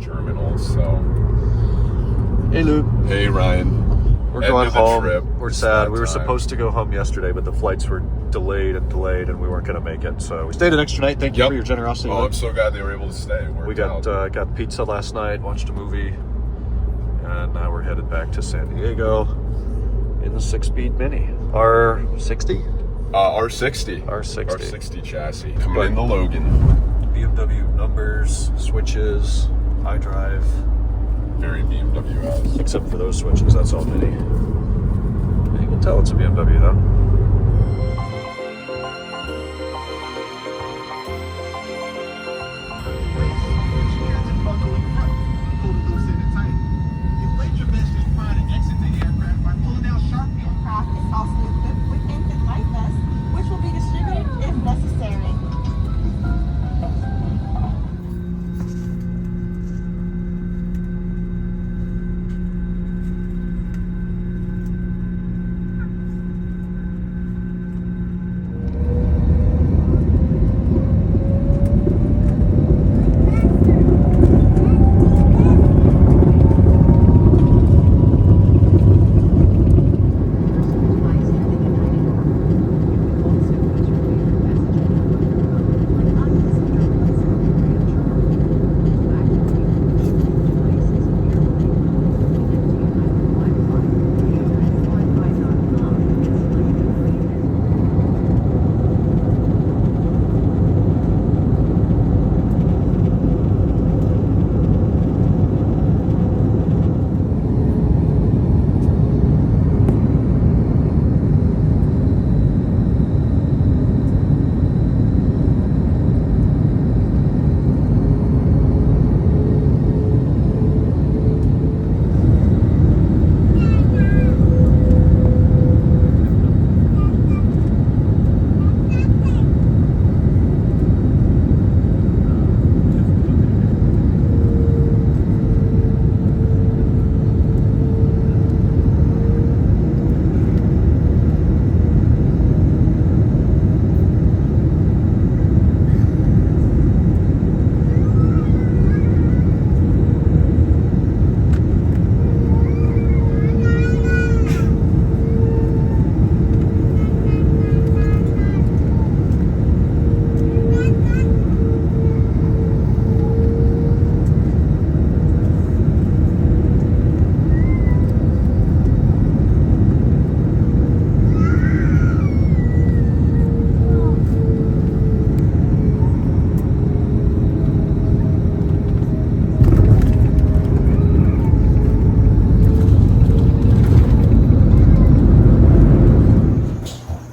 terminals. So, hey Luke. Hey Ryan. We're going home. Trip. We're sad. We were supposed to go home yesterday, but the flights were delayed, and we weren't going to make it. So we stayed an extra night. Thank you for your generosity. Oh, I'm so glad they were able to stay. We got pizza last night, watched a movie, and now we're headed back to San Diego in the 6-speed Mini. R60? R60. R60 chassis. Coming in the Logan. BMW numbers, switches, iDrive. Very BMW-esque. Except for those switches, that's all Mini. You can tell it's a BMW though.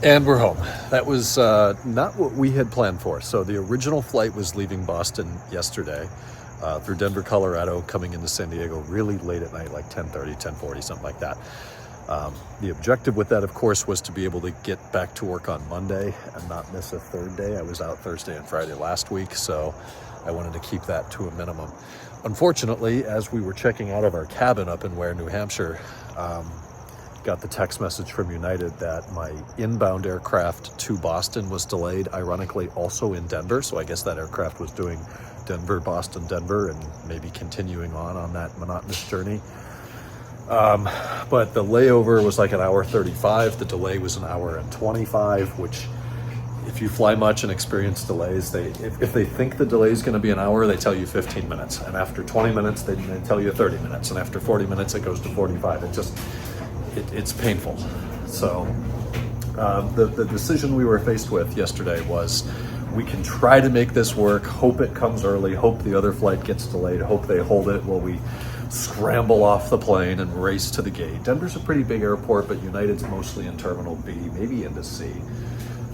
And we're home. That was not what we had planned for. So the original flight was leaving Boston yesterday through Denver, Colorado, coming into San Diego really late at night, like 10:30, 10:40, something like that. The objective with that, of course, was to be able to get back to work on Monday and not miss a third day. I was out Thursday and Friday last week, so I wanted to keep that to a minimum. Unfortunately, as we were checking out of our cabin up in Ware, New Hampshire, got the text message from United that my inbound aircraft to Boston was delayed, ironically also in Denver. So I guess that aircraft was doing Denver, Boston, Denver, and maybe continuing on that monotonous journey. But the layover was like an hour 35. The delay was an hour and 25, which if you fly much and experience delays, if they think the delay is going to be an hour, they tell you 15 minutes. And after 20 minutes, they tell you 30 minutes. And after 40 minutes, it goes to 45. It's painful. So the decision we were faced with yesterday was we can try to make this work, hope it comes early, hope the other flight gets delayed, hope they hold it while we scramble off the plane and race to the gate. Denver's a pretty big airport, but United's mostly in Terminal B, maybe into C.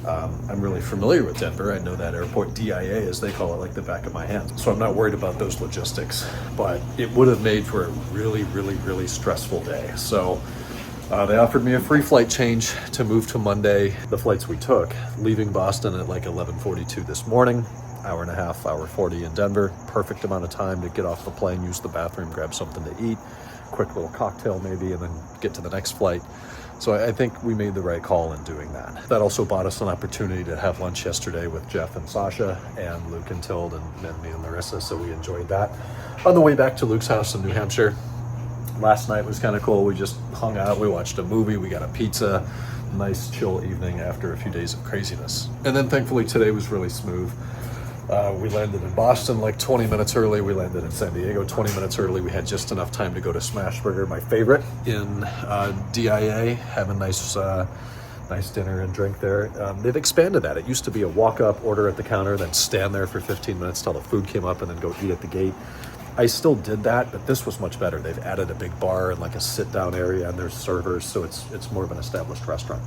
I'm really familiar with Denver. I know that airport, DIA as they call it, like the back of my hand. So I'm not worried about those logistics, but it would have made for a really, really, really stressful day. So they offered me a free flight change to move to Monday. The flights we took, leaving Boston at like 11:42 this morning, hour and a half, hour 40 in Denver. Perfect amount of time to get off the plane, use the bathroom, grab something to eat, quick little cocktail maybe, and then get to the next flight. So I think we made the right call in doing that. That also bought us an opportunity to have lunch yesterday with Jeff and Sasha and Luke and Tilde and me and Larissa, so we enjoyed that. On the way back to Luke's house in New Hampshire, last night was kind of cool. We just hung out, we watched a movie, we got a pizza, nice chill evening after a few days of craziness. And then thankfully today was really smooth. We landed in Boston like 20 minutes early. We landed in San Diego 20 minutes early. We had just enough time to go to Smashburger, my favorite, in DIA, have a nice dinner and drink there. They've expanded that. It used to be a walk-up, order at the counter, then stand there for 15 minutes till the food came up and then go eat at the gate. I still did that, but this was much better. They've added a big bar and like a sit-down area, and there's servers, so it's more of an established restaurant.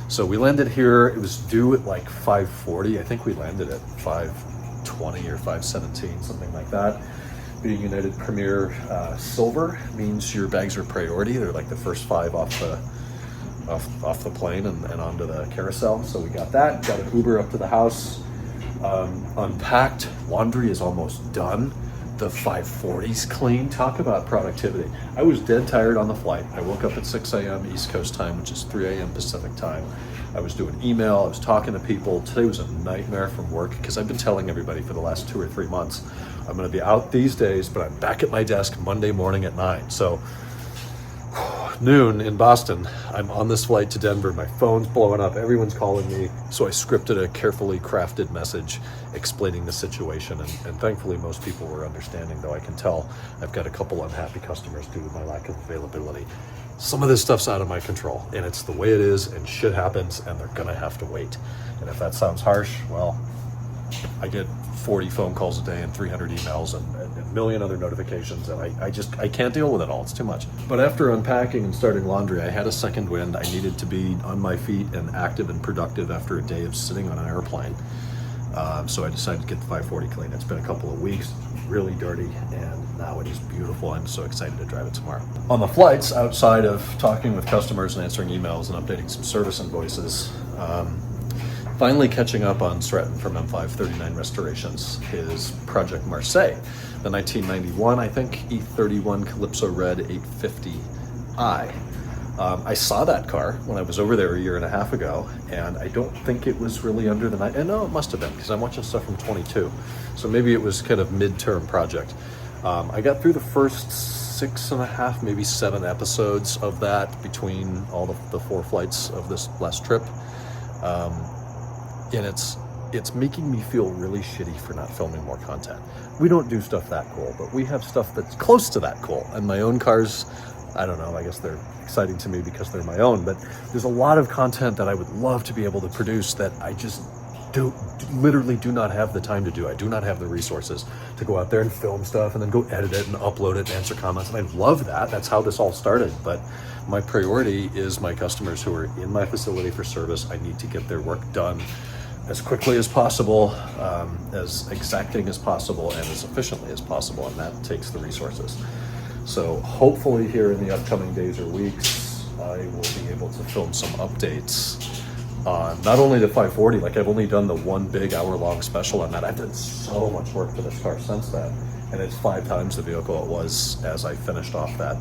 So we landed here. It was due at like 5:40. I think we landed at 5:20 or 5:17, something like that. Being United Premier Silver means your bags are priority. They're like the first 5 off the plane and onto the carousel. So we got that. Got an Uber up to the house. Unpacked. Laundry is almost done. The 540's clean. Talk about productivity. I was dead tired on the flight. I woke up at 6 a.m. East Coast time, which is 3 a.m. Pacific time. I was doing email, I was talking to people. Today was a nightmare from work because I've been telling everybody for the last 2 or 3 months, I'm gonna be out these days, but I'm back at my desk Monday morning at 9. So noon in Boston, I'm on this flight to Denver, my phone's blowing up, everyone's calling me. So I scripted a carefully crafted message explaining the situation, and thankfully most people were understanding, though I can tell I've got a couple unhappy customers due to my lack of availability. Some of this stuff's out of my control, and it's the way it is, and shit happens, and they're gonna have to wait. And if that sounds harsh, well, I get 40 phone calls a day and 300 emails and a million other notifications, and I can't deal with it all. It's too much. But after unpacking and starting laundry, I had a second wind. I needed to be on my feet and active and productive after a day of sitting on an airplane. So I decided to get the 540 clean. It's been a couple of weeks, really dirty, and now it is beautiful. I'm so excited to drive it tomorrow. On the flights, outside of talking with customers and answering emails and updating some service invoices, finally catching up on Stratton from M539 Restorations, his Project Marseille, the 1991, I think, E31 Calypso Red 850i. I saw that car when I was over there a year and a half ago, and I don't think it was really under the night. And no, it must have been, because I'm watching stuff from 22. So maybe it was kind of midterm project. I got through the first 6.5, maybe 7 episodes of that between all the 4 flights of this last trip. And it's making me feel really shitty for not filming more content. We don't do stuff that cool, but we have stuff that's close to that cool. And my own cars, I don't know, I guess they're exciting to me because they're my own, but there's a lot of content that I would love to be able to produce that I just literally do not have the time to do. I do not have the resources to go out there and film stuff and then go edit it and upload it and answer comments. And I love that. That's how this all started. But my priority is my customers who are in my facility for service. I need to get their work done as quickly as possible, as exacting as possible, and as efficiently as possible. And that takes the resources. So hopefully here in the upcoming days or weeks, I will be able to film some updates on not only the 540, like I've only done the 1 big hour-long special on that. I've done so much work for this car since then, and it's 5 times the vehicle it was as I finished off that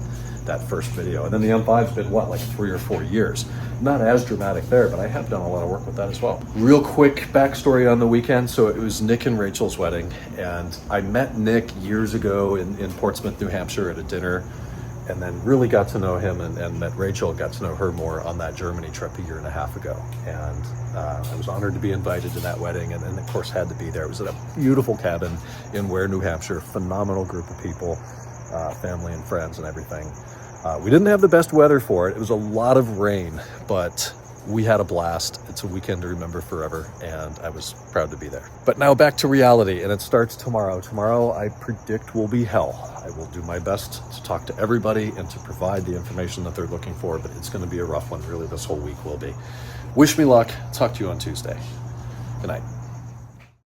first video. And then the M5's been, what, like 3 or 4 years? Not as dramatic there, but I have done a lot of work with that as well. Real quick backstory on the weekend. So it was Nick and Rachel's wedding, and I met Nick years ago in Portsmouth, New Hampshire at a dinner, and then really got to know him and met Rachel, got to know her more on that Germany trip a year and a half ago. And I was honored to be invited to that wedding, and of course had to be there. It was at a beautiful cabin in Ware, New Hampshire, phenomenal group of people, family and friends and everything. We didn't have the best weather for it. It was a lot of rain, but we had a blast. It's a weekend to remember forever, and I was proud to be there. But now back to reality, and it starts tomorrow. Tomorrow, I predict, will be hell. I will do my best to talk to everybody and to provide the information that they're looking for, but it's going to be a rough one. Really, this whole week will be. Wish me luck. Talk to you on Tuesday. Good night.